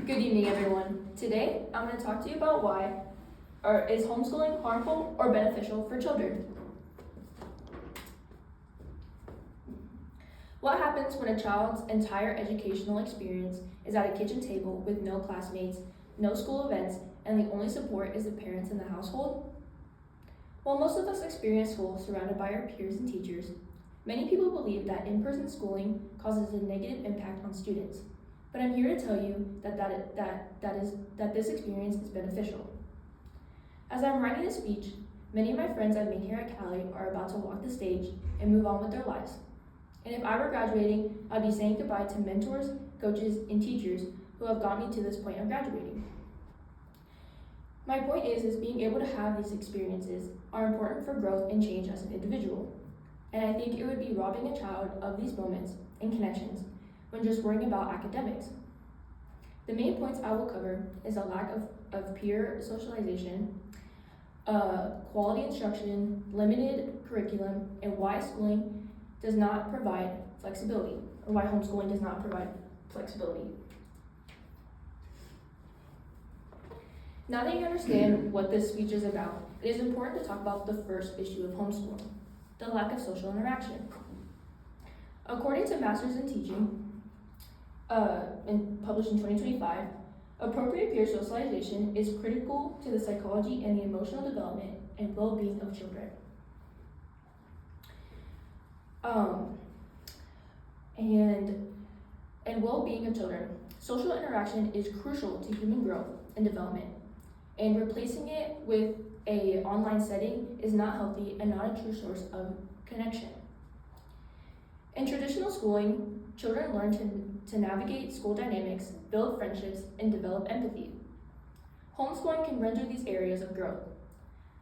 Good evening, everyone. Today, I'm going to talk to you about why is homeschooling harmful or beneficial for children. What happens when a child's entire educational experience is at a kitchen table with no classmates, no school events, and the only support is the parents in the household? While most of us experience school surrounded by our peers and teachers, many people believe that in-person schooling causes a negative impact on students. But I'm here to tell you that this experience is beneficial. As I'm writing this speech, many of my friends I've made here at Cali are about to walk the stage and move on with their lives. And if I were graduating, I'd be saying goodbye to mentors, coaches, and teachers who have got me to this point of graduating. My point is being able to have these experiences are important for growth and change as an individual. And I think it would be robbing a child of these moments and connections when just worrying about academics. The main points I will cover is a lack of peer socialization, quality instruction, limited curriculum, and why schooling does not provide flexibility, or why homeschooling does not provide flexibility. Now that you understand what this speech is about, it is important to talk about the first issue of homeschooling, the lack of social interaction. According to Masters in Teaching, published in 2025, appropriate peer socialization is critical to the psychology and the emotional development and well-being of children. And well-being of children. Social interaction is crucial to human growth and development, and replacing it with an online setting is not healthy and not a true source of connection. In traditional schooling, children learn to navigate school dynamics, build friendships, and develop empathy. Homeschooling can render these areas of growth.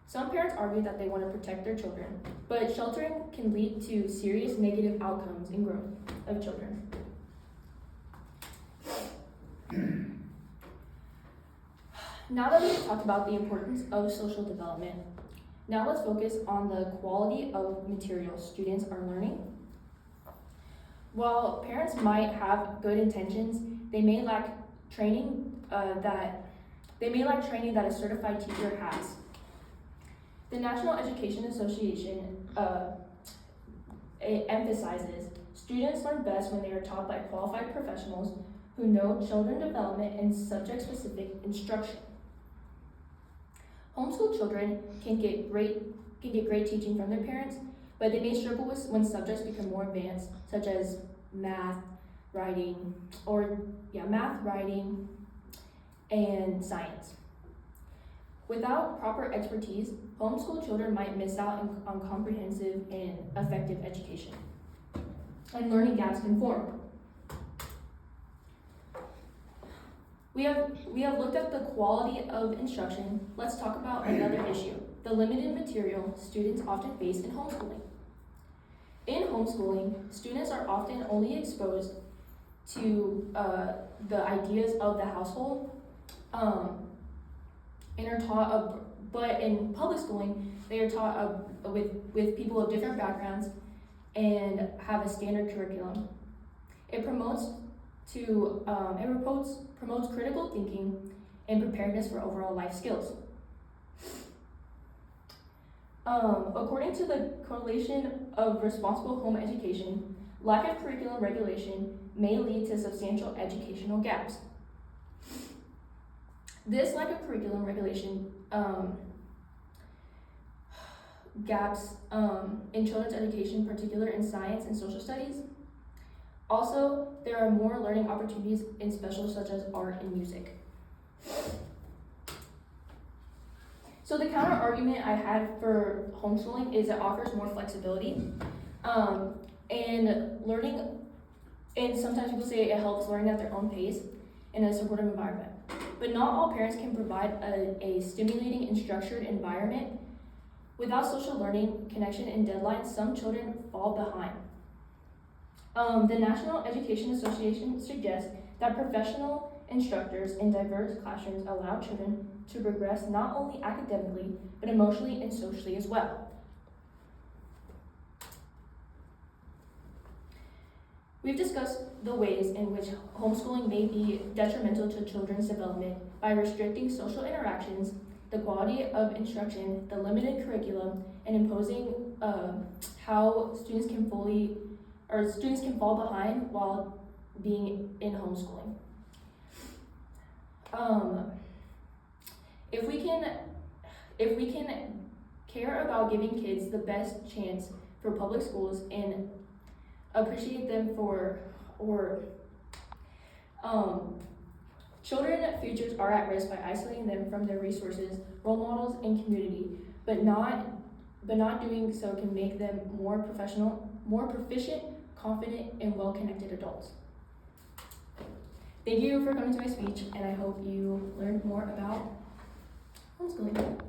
Some parents argue that they want to protect their children, but sheltering can lead to serious negative outcomes in growth of children. Now that we've talked about the importance of social development, now let's focus on the quality of materials students are learning. While parents might have good intentions, they may lack training that a certified teacher has. The National Education Association emphasizes students learn best when they are taught by qualified professionals who know children development and subject-specific instruction. Homeschool children can get great teaching from their parents, but they may struggle when subjects become more advanced, such as math, writing, and science. Without proper expertise, homeschool children might miss out on comprehensive and effective education, and learning gaps can form. We have looked at the quality of instruction. Let's talk about another issue, the limited material students often face in homeschooling. In homeschooling, students are often only exposed to the ideas of the household and are taught, but in public schooling, they are taught with people of different backgrounds and have a standard curriculum. It promotes critical thinking and preparedness for overall life skills. According to the Coalition of Responsible Home Education, lack of curriculum regulation may lead to substantial educational gaps. This lack of curriculum regulation gaps in children's education, particularly in science and social studies. Also, there are more learning opportunities in specials such as art and music. So the counter argument I had for homeschooling is it offers more flexibility and learning, and sometimes people say it helps learning at their own pace in a supportive environment. But not all parents can provide a stimulating and structured environment. Without social learning, connection, and deadlines, some children fall behind. The National Education Association suggests that professional instructors in diverse classrooms allow children to progress not only academically, but emotionally and socially as well. We've discussed the ways in which homeschooling may be detrimental to children's development by restricting social interactions, the quality of instruction, the limited curriculum, and imposing how students can fall behind while being in homeschooling. If we can care about giving kids the best chance for public schools and appreciate them children's futures are at risk by isolating them from their resources, role models, and community, but not doing so can make them more professional, more proficient, confident, and well-connected adults. Thank you for coming to my speech, and I hope you learned more about homeschooling.